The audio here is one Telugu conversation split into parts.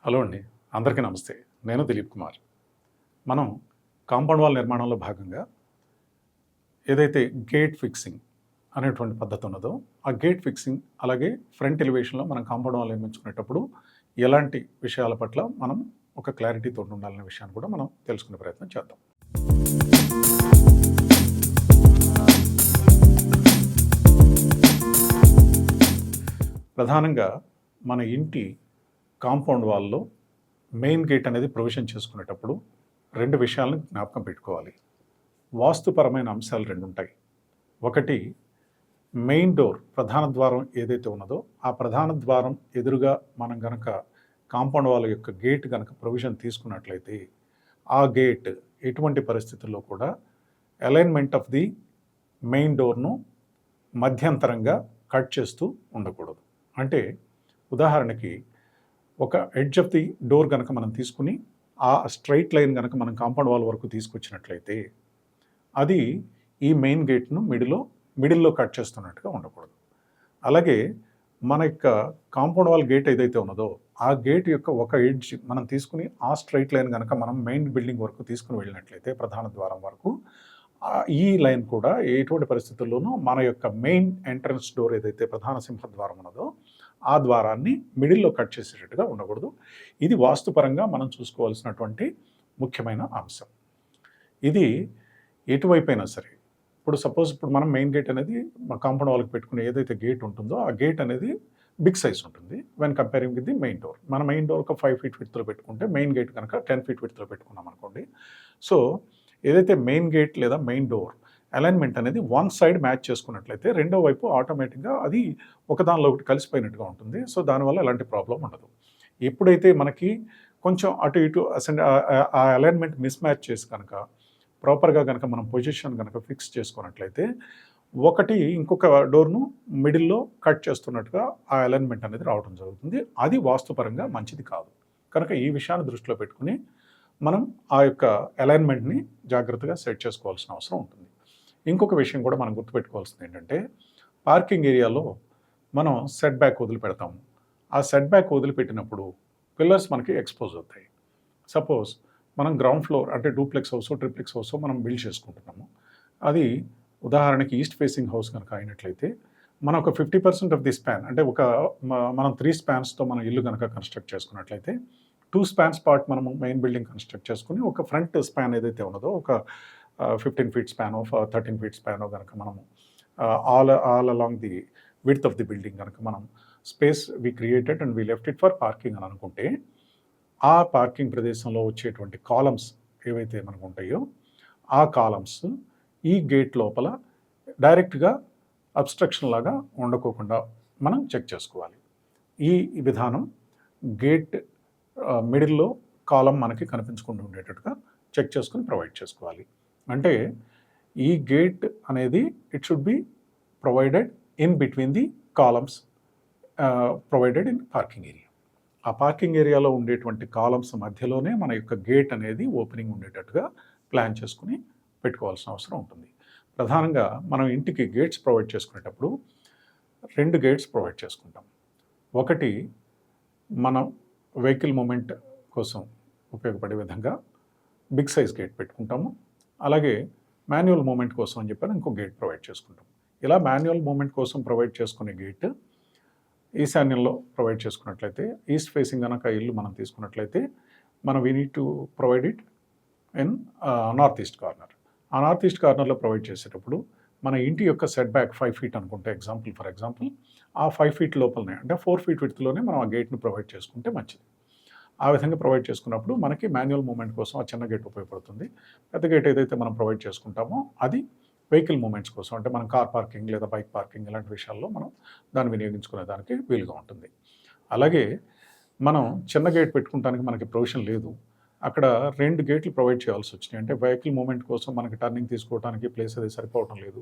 హలో అండి. అందరికీ నమస్తే. నేను దిలీప్ కుమార్. మనం కాంపౌండ్ వాల్ నిర్మాణంలో భాగంగా ఏదైతే గేట్ ఫిక్సింగ్ అనేటువంటి పద్ధతి ఉన్నదో, ఆ గేట్ ఫిక్సింగ్ అలాగే ఫ్రంట్ ఎలివేషన్‌లో మనం కాంపౌండ్ వాల్ నిర్మించుకునేటప్పుడు ఎలాంటి విషయాల పట్ల మనం ఒక క్లారిటీతోటి ఉండాలనే విషయాన్ని కూడా మనం తెలుసుకునే ప్రయత్నం చేద్దాం. ప్రధానంగా మన ఇంటి కాంపౌండ్ వాల్‌లో మెయిన్ గేట్ అనేది ప్రొవిజన్ చేసుకునేటప్పుడు 2 విషయాలను జ్ఞాపకం పెట్టుకోవాలి. వాస్తుపరమైన అంశాలు 2 ఉంటాయి. ఒకటి మెయిన్ డోర్ ప్రధాన ద్వారం ఏదైతే ఉన్నదో, ఆ ప్రధాన ద్వారం ఎదురుగా మనం గనక కాంపౌండ్ వాల్ యొక్క గేట్ గనక ప్రొవిజన్ తీసుకున్నట్లయితే, ఆ గేట్ ఎటువంటి పరిస్థితుల్లో కూడా అలైన్‌మెంట్ ఆఫ్ ది మెయిన్ డోర్‌ను మధ్యంతరంగా కట్ చేస్తూ ఉండకూడదు. అంటే ఉదాహరణకి ఒక ఎడ్జ్ ఆఫ్ ది డోర్ గనక మనం తీసుకుని, ఆ స్ట్రెయిట్ లైన్ గనక మనం కాంపౌండ్ వాల్ వరకు తీసుకొచ్చినట్లయితే, అది ఈ మెయిన్ గేట్‌ను మిడిల్‌లో కట్ చేస్తున్నట్టుగా ఉండకూడదు. అలాగే మన యొక్క కాంపౌండ్ వాల్ గేట్ ఏదైతే ఉన్నదో, ఆ గేట్ యొక్క ఒక ఎడ్జ్ మనం తీసుకుని, ఆ స్ట్రెయిట్ లైన్ గనక మనం మెయిన్ బిల్డింగ్ వరకు తీసుకొని వెళ్ళినట్లయితే, ప్రధాన ద్వారం వరకు, ఈ లైన్ కూడా ఎటువంటి పరిస్థితుల్లోనూ మన యొక్క మెయిన్ ఎంట్రన్స్ డోర్ ఏదైతే ప్రధాన సింహద్వారం ఉన్నదో, ఆ ద్వారాన్ని మిడిల్‌లో కట్ చేసేటట్టుగా ఉండకూడదు. ఇది వాస్తుపరంగా మనం చూసుకోవాల్సినటువంటి ముఖ్యమైన అంశం. ఇది ఎటువైపైనా సరే. ఇప్పుడు మనం మెయిన్ గేట్ అనేది కాంపౌండ్ వాల్‌కి పెట్టుకునే ఏదైతే గేట్ ఉంటుందో, ఆ గేట్ అనేది బిగ్ సైజ్ ఉంటుంది. When comparing with the main door. మన మెయిన్ డోర్ ఒక 5 ఫీట్ విడ్త్‌లో పెట్టుకుంటే, మెయిన్ గేట్ కనుక 10 ఫీట్ విడ్త్‌లో పెట్టుకున్నాం అనుకోండి. సో, ఏదైతే మెయిన్ గేట్ లేదా మెయిన్ డోర్ అలైన్‌మెంట్ అనేది వన్ సైడ్ మ్యాచ్ చేసుకున్నట్లయితే, రెండో వైపు ఆటోమేటిక్‌గా అది ఒకదానిలో ఒకటి కలిసిపోయినట్టుగా ఉంటుంది. సో, దానివల్ల ఎలాంటి ప్రాబ్లమ్ ఉండదు. ఎప్పుడైతే మనకి కొంచెం అటు ఇటు ఆ అలైన్‌మెంట్ మిస్ మ్యాచ్ చేసి కనుక ప్రాపర్‌గా గనక మనం పొజిషన్ గనక ఫిక్స్ చేసుకున్నట్లయితే, ఒకటి ఇంకొక డోర్‌ను మిడిల్‌లో కట్ చేస్తున్నట్టుగా ఆ అలైన్‌మెంట్ అనేది రావడం జరుగుతుంది. అది వాస్తుపరంగా మంచిది కాదు. కనుక ఈ విషయాన్ని దృష్టిలో పెట్టుకుని మనం ఆ యొక్క అలైన్‌మెంట్‌ని జాగ్రత్తగా సెట్ చేసుకోవాల్సిన అవసరం ఉంటుంది. ఇంకొక విషయం కూడా మనం గుర్తుపెట్టుకోవాల్సింది ఏంటంటే, పార్కింగ్ ఏరియాలో మనం సెట్ బ్యాక్ వదిలిపెడతాము. ఆ సెట్ బ్యాక్ వదిలిపెట్టినప్పుడు పిల్లర్స్ మనకి ఎక్స్‌పోజ్ అవుతాయి. సపోజ్ మనం గ్రౌండ్ ఫ్లోర్ అంటే డూప్లెక్స్ హౌసో, ట్రిప్లెక్స్ హౌసో మనం బిల్డ్ చేసుకుంటున్నాము. అది ఉదాహరణకి ఈస్ట్ ఫేసింగ్ హౌస్ కనుక అయినట్లయితే, మనం ఒక 50% ఆఫ్ ది స్పాన్ అంటే మనం 3 స్పాన్స్‌తో మనం ఇల్లు గనక కన్‌స్ట్రక్ట్ చేసుకున్నట్లయితే, 2 స్పాన్స్ పార్ట్ మనము మెయిన్ బిల్డింగ్ కన్‌స్ట్రక్ట్ చేసుకొని, ఒక ఫ్రంట్ స్పాన్ ఏదైతే ఉన్నదో, ఒక 15 ఫీట్ స్పానో, 13 ఫీట్ స్పానో గనక మనము all along the width of the building గనక మనం space we created and we left it for parking అని అనుకుంటే, ఆ పార్కింగ్ ప్రదేశంలో వచ్చేటువంటి కాలమ్స్ ఏవైతే మనకు ఉంటాయో, ఆ కాలమ్స్ ఈ గేట్ లోపల డైరెక్ట్‌గా అబ్‌స్ట్రక్షన్ లాగా ఉండకోకుండా మనం చెక్ చేసుకోవాలి. ఈ విధానం గేట్ మిడిల్‌లో కాలమ్ మనకి కనిపించకుండా ఉండేటట్టుగా చెక్ చేసుకొని ప్రొవైడ్ చేసుకోవాలి. అంటే ఈ గేట్ అనేది it should be provided in between the columns provided in parking area. ఆ పార్కింగ్ ఏరియాలో ఉండేటువంటి కాలమ్స్ మధ్యలోనే మన యొక్క గేట్ అనేది ఓపెనింగ్ ఉండేటట్టుగా ప్లాన్ చేసుకుని పెట్టుకోవాల్సిన అవసరం ఉంటుంది. ప్రధానంగా మనం ఇంటికి గేట్స్ ప్రొవైడ్ చేసుకునేటప్పుడు 2 గేట్స్ ప్రొవైడ్ చేసుకుంటాం. ఒకటి మనం వెహికల్ మూవ్‌మెంట్ కోసం ఉపయోగపడే విధంగా బిగ్ సైజ్ గేట్ పెట్టుకుంటాము. అలాగే మాన్యువల్ మూవ్‌మెంట్ కోసం అని చెప్పని ఇంకో గేట్ ప్రొవైడ్ చేసుకుంటాం. ఇలా మాన్యువల్ మూవ్‌మెంట్ కోసం ప్రొవైడ్ చేసుకునే గేట్ ఈశాన్యంలో ప్రొవైడ్ చేసుకున్నట్లయితే, ఈస్ట్ ఫేసింగ్ గనక ఇల్లు మనం తీసుకున్నట్లయితే, we need to provide it in north east corner. ఆ నార్త్ ఈస్ట్ కార్నర్‌లో ప్రొవైడ్ చేసేటప్పుడు మన ఇంటి యొక్క సెట్ బ్యాక్ 5 ఫీట్ అనుకుంటే ఫర్ ఎగ్జాంపుల్ ఆ 5 ఫీట్ లోపలనే అంటే 4 ఫీట్ విడ్త్‌లోనే మనం ఆ గేట్‌ని ప్రొవైడ్ చేసుకుంటే మంచిది. ఆ విధంగా ప్రొవైడ్ చేసుకున్నప్పుడు మనకి మాన్యువల్ మూవ్‌మెంట్ కోసం ఆ చిన్న గేట్ ఉపయోగపడుతుంది. పెద్ద గేట్ ఏదైతే మనం ప్రొవైడ్ చేసుకుంటామో అది వెహికల్ మూవ్‌మెంట్స్ కోసం అంటే మనం కార్ పార్కింగ్ లేదా బైక్ పార్కింగ్ ఇలాంటి విషయాల్లో మనం దాన్ని వినియోగించుకునే దానికి వీలుగా ఉంటుంది. అలాగే మనం చిన్న గేట్ పెట్టుకుంటానికి మనకి ప్రొవిజన్ లేదు. అక్కడ 2 గేట్లు ప్రొవైడ్ చేయాల్సి వచ్చినాయి. అంటే వెహికల్ మూవ్‌మెంట్ కోసం మనకి టర్నింగ్ తీసుకోవడానికి ప్లేస్ అది సరిపోవటం లేదు.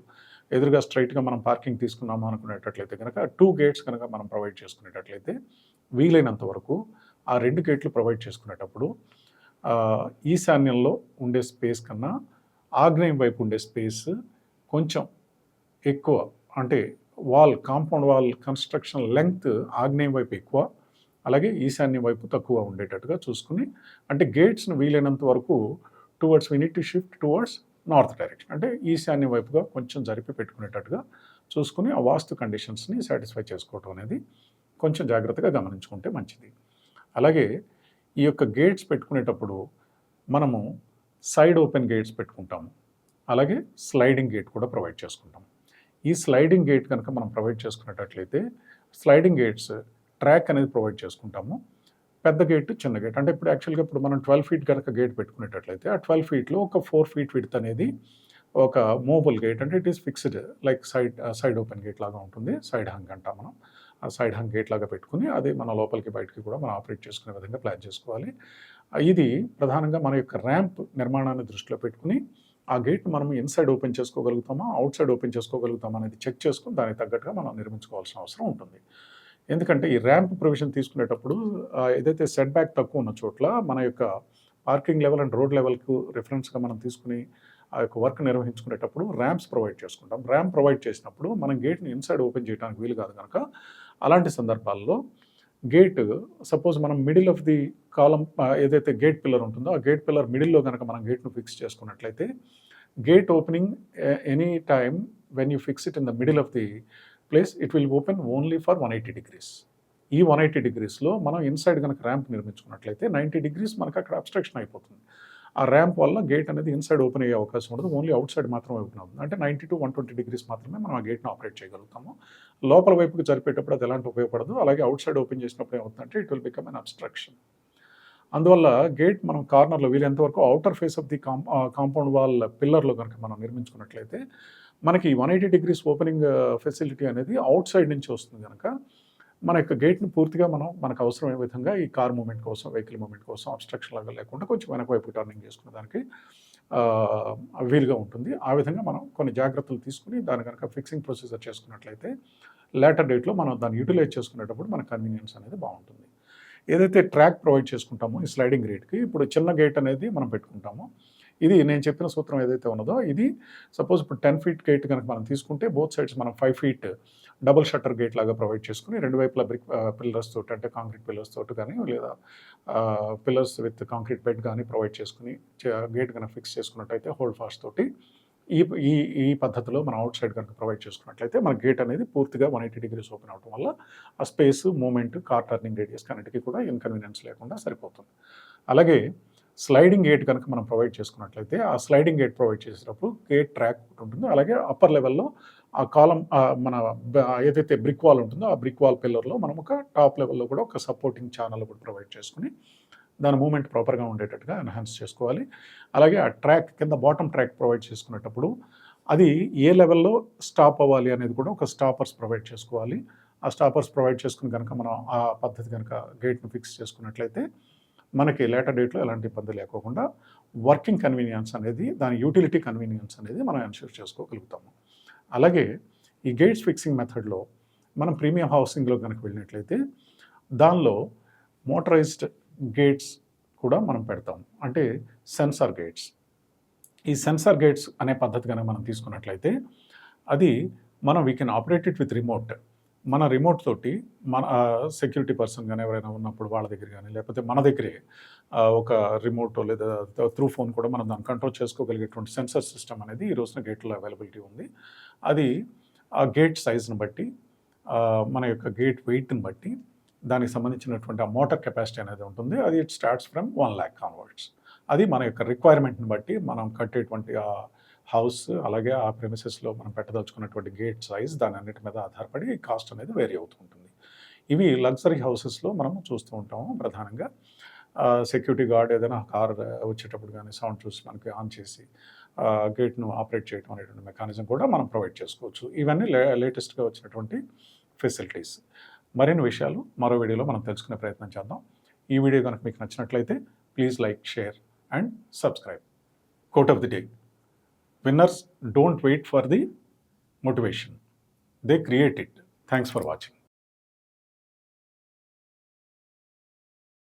ఎదురుగా స్ట్రెయిట్‌గా మనం పార్కింగ్ తీసుకున్నాము అనుకునేటట్లయితే కనుక 2 గేట్స్ కనుక మనం ప్రొవైడ్ చేసుకునేటట్లయితే, వీలైనంత వరకు ఆ 2 గేట్లు ప్రొవైడ్ చేసుకునేటప్పుడు ఈశాన్యంలో ఉండే స్పేస్ కన్నా ఆగ్నేయం వైపు ఉండే స్పేస్ కొంచెం ఎక్కువ. అంటే కాంపౌండ్ వాల్ కన్‌స్ట్రక్షన్ లెంగ్త్ ఆగ్నేయం వైపు ఎక్కువ, అలాగే ఈశాన్య వైపు తక్కువ ఉండేటట్టుగా చూసుకుని, అంటే గేట్స్‌ని వీలైనంత వరకు we need to shift towards north direction. అంటే ఈశాన్య వైపుగా కొంచెం జరిపి పెట్టుకునేటట్టుగా చూసుకుని, ఆ వాస్తు కండిషన్స్‌ని సాటిస్ఫై చేసుకోవటం అనేది కొంచెం జాగ్రత్తగా గమనించుకుంటే మంచిది. అలాగే ఈ యొక్క గేట్స్ పెట్టుకునేటప్పుడు మనము సైడ్ ఓపెన్ గేట్స్ పెట్టుకుంటాము. అలాగే స్లైడింగ్ గేట్ కూడా ప్రొవైడ్ చేసుకుంటాం. ఈ స్లైడింగ్ గేట్ కనుక మనం ప్రొవైడ్ చేసుకునేటట్లయితే, స్లైడింగ్ గేట్స్ ట్రాక్ అనేది ప్రొవైడ్ చేసుకుంటాము. పెద్ద గేట్, చిన్న గేట్. అంటే ఇప్పుడు యాక్చువల్‌గా ఇప్పుడు మనం 12 ఫీట్ కనుక గేట్ పెట్టుకునేటట్లయితే, ఆ 12 ఫీట్‌లో ఒక 4 ఫీట్ విడ్త్ అనేది ఒక మూవబుల్ గేట్, అంటే it is fixed like side open gate లాగా ఉంటుంది. సైడ్ హంగ్ అంటాం మనం. ఆ సైడ్ హంగ్ గేట్ లాగా పెట్టుకుని, అది మన లోపలికి బయటికి కూడా మనం ఆపరేట్ చేసుకునే విధంగా ప్లాన్ చేసుకోవాలి. ఇది ప్రధానంగా మన యొక్క ర్యాంప్ నిర్మాణాన్ని దృష్టిలో పెట్టుకుని, ఆ గేట్‌ని మనం ఇన్‌సైడ్ ఓపెన్ చేసుకోగలుగుతామా, అవుట్ సైడ్ ఓపెన్ చేసుకోగలుగుతామా అనేది చెక్ చేసుకొని, దానికి తగ్గట్టుగా మనం నిర్మించుకోవాల్సిన అవసరం ఉంటుంది. ఎందుకంటే ఈ ర్యాంప్ ప్రొవిజన్ తీసుకునేటప్పుడు ఏదైతే సెట్ బ్యాక్ తక్కువ ఉన్న చోట్ల మన యొక్క పార్కింగ్ లెవెల్ అండ్ రోడ్ లెవెల్‌కు రిఫరెన్స్‌గా మనం తీసుకుని ఆ యొక్క వర్క్ నిర్వహించుకునేటప్పుడు ర్యాంప్స్ ప్రొవైడ్ చేసుకుంటాం. ర్యాంప్ ప్రొవైడ్ చేసినప్పుడు మనం గేట్‌ని ఇన్‌సైడ్ ఓపెన్ చేయడానికి వీలు కాదు కనుక, అలాంటి సందర్భాల్లో గేట్ సపోజ్ మనం మిడిల్ ఆఫ్ ది కాలమ్ ఏదైతే గేట్ పిల్లర్ ఉంటుందో, ఆ గేట్ పిల్లర్ మిడిల్‌లో కనుక మనం గేట్‌ను ఫిక్స్ చేసుకున్నట్లయితే, gate opening any time when you fix it in the middle of the place, it will open only for 180 degrees. ఈ 180 degreesలో మనం ఇన్‌సైడ్ కనుక ర్యాంప్ నిర్మించుకున్నట్లయితే 90 degrees మనకు అక్కడ అబ్స్ట్రక్షన్ అయిపోతుంది. ఆ ర్యాంప్ వల్ల గేట్ అనేది ఇన్‌సైడ్ ఓపెన్ అయ్యే అవకాశం ఉండదు. ఓన్లీ అవుట్ సైడ్ మాత్రమే ఓపెన్ అవుతుంది. అంటే 90 to 120 degrees మాత్రమే మనం ఆ గేట్‌ని ఆపరేట్ చేయగలుగుతాము. లోపల వైపుకి జరిపేటప్పుడు అది ఎలాంటి ఉపయోగపడదు. అలాగే అవుట్ సైడ్ ఓపెన్ చేసినప్పుడు ఏమవుతుందంటే it will become an obstruction. అందువల్ల గేట్ మనం కార్నర్‌లో వీలైనంత వరకు outer face of the compound wall పిల్లర్‌లో కనుక మనం నిర్మించుకున్నట్లయితే, మనకి 180 degrees ఓపెనింగ్ ఫెసిలిటీ అనేది అవుట్ సైడ్ నుంచి వస్తుంది గనక, మన యొక్క గేట్‌ని పూర్తిగా మనం మనకు అవసరమైన విధంగా ఈ కార్ మూవ్‌మెంట్ కోసం, వెహికల్ మూవ్‌మెంట్ కోసం అబ్స్ట్రక్షన్ లాగా లేకుండా కొంచెం వెనక వైపు టర్నింగ్ చేసుకునే దానికి వీలుగా ఉంటుంది. ఆ విధంగా మనం కొన్ని జాగ్రత్తలు తీసుకొని దాన్ని కనుక ఫిక్సింగ్ ప్రొసీజర్ చేసుకున్నట్లయితే, లేటర్ డేట్‌లో మనం దాన్ని యుటిలైజ్ చేసుకునేటప్పుడు మన కన్వీనియన్స్ అనేది బాగుంటుంది. ఏదైతే ట్రాక్ ప్రొవైడ్ చేసుకుంటామో ఈ స్లైడింగ్ గేట్‌కి, ఇప్పుడు చిన్న గేట్ అనేది మనం పెట్టుకుంటాము. ఇది నేను చెప్పిన సూత్రం ఏదైతే ఉన్నదో, ఇది సపోజ్ ఇప్పుడు 10 ఫీట్ గేట్ కనుక మనం తీసుకుంటే, బోత్ సైడ్స్ మనం 5 ఫీట్ డబుల్ షట్టర్ గేట్ లాగా ప్రొవైడ్ చేసుకుని, రెండు వైపులా బ్రిక్ పిల్లర్స్ తోటి, అంటే కాంక్రీట్ పిల్లర్స్ తోటి కానీ, లేదా పిల్లర్స్ విత్ కాంక్రీట్ బెడ్ కానీ ప్రొవైడ్ చేసుకుని గేట్ కనుక ఫిక్స్ చేసుకున్నట్టయితే హోల్డ్ ఫాస్ట్ తోటి, ఈ ఈ ఈ పద్ధతిలో మనం అవుట్ సైడ్ కనుక ప్రొవైడ్ చేసుకున్నట్లయితే మన గేట్ అనేది పూర్తిగా 180 degrees ఓపెన్ అవడం వల్ల ఆ space, movement, car turning radius అన్నిటికీ కూడా ఇన్కన్వీనియన్స్ లేకుండా సరిపోతుంది. అలాగే స్లైడింగ్ గేట్ కనుక మనం ప్రొవైడ్ చేసుకున్నట్లయితే, ఆ స్లైడింగ్ గేట్ ప్రొవైడ్ చేసేటప్పుడు గేట్ ట్రాక్ ఒకటి ఉంటుంది. అలాగే అప్పర్ లెవెల్‌లో ఆ కాలమ్ మన ఏదైతే బ్రిక్ వాల్ ఉంటుందో, ఆ బ్రిక్ వాల్ పిల్లర్‌లో మనం ఒక టాప్ లెవెల్‌లో కూడా ఒక సపోర్టింగ్ ఛానల్ కూడా ప్రొవైడ్ చేసుకుని, దాని మూవ్‌మెంట్ ప్రాపర్‌గా ఉండేటట్టుగా ఎన్హాన్స్ చేసుకోవాలి. అలాగే ఆ ట్రాక్ కింద బాటమ్ ట్రాక్ ప్రొవైడ్ చేసుకునేటప్పుడు, అది ఏ లెవెల్‌లో స్టాప్ అవ్వాలి అనేది కూడా ఒక స్టాపర్స్ ప్రొవైడ్ చేసుకోవాలి. ఆ స్టాపర్స్ ప్రొవైడ్ చేసుకుని కనుక మనం ఆ పద్ధతి కనుక గేట్‌ని ఫిక్స్ చేసుకున్నట్లయితే, మనకి లేటర్ డేట్‌లో ఎలాంటి ఇబ్బంది లేకోకుండా వర్కింగ్ కన్వీనియన్స్ అనేది, దాని యూటిలిటీ కన్వీనియన్స్ అనేది మనం ఎన్ష్యూర్ చేసుకోగలుగుతాము. అలాగే ఈ గేట్స్ ఫిక్సింగ్ మెథడ్‌లో మనం ప్రీమియం హౌసింగ్‌లో కనుక వెళ్ళినట్లయితే, దానిలో మోటరైజ్డ్ గేట్స్ కూడా మనం పెడతాం. అంటే సెన్సార్ గేట్స్. ఈ సెన్సార్ గేట్స్ అనే పద్ధతి కనుక మనం తీసుకున్నట్లయితే, అది we can operate it with remote. మన రిమోట్ తోటి మన సెక్యూరిటీ పర్సన్ కానీ ఎవరైనా ఉన్నప్పుడు వాళ్ళ దగ్గర కానీ, లేకపోతే మన దగ్గరే ఒక రిమోట్ లేదా త్రూ ఫోన్ కూడా మనం దాన్ని కంట్రోల్ చేసుకోగలిగేటువంటి సెన్సర్ సిస్టమ్ అనేది ఈ రోజున గేట్లో అవైలబిలిటీ ఉంది. అది ఆ గేట్ సైజ్‌ని బట్టి, మన యొక్క గేట్ వెయిట్‌ని బట్టి, దానికి సంబంధించినటువంటి ఆ మోటార్ కెపాసిటీ అనేది ఉంటుంది. అది ఇట్ స్టార్ట్స్ ఫ్రమ్ 1,00,000 ఆన్వర్డ్స్. అది మన యొక్క రిక్వైర్మెంట్‌ని బట్టి మనం కట్టేటువంటి ఆ హౌస్, అలాగే ఆ ప్రెమిసెస్‌లో మనం పెట్టదలుచుకున్నటువంటి గేట్ సైజ్, దాని అన్నిటి మీద ఆధారపడి కాస్ట్ అనేది వేరీ అవుతూ ఉంటుంది. ఇవి లగ్జరీ హౌసెస్‌లో మనం చూస్తూ ఉంటాము ప్రధానంగా. సెక్యూరిటీ గార్డ్ ఏదైనా కార్ వచ్చేటప్పుడు కానీ సౌండ్ చూసి మనకి ఆన్ చేసి గేట్‌ను ఆపరేట్ చేయడం అనేటువంటి మెకానిజం కూడా మనం ప్రొవైడ్ చేసుకోవచ్చు. ఇవన్నీ లేటెస్ట్‌గా వచ్చినటువంటి ఫెసిలిటీస్. మరిన్ని విషయాలు మరో వీడియోలో మనం తెలుసుకునే ప్రయత్నం చేద్దాం. ఈ వీడియో కనుక మీకు నచ్చినట్లయితే please like, share and subscribe. Quote of the day: winners don't wait for the motivation, they create it. Thanks for watching.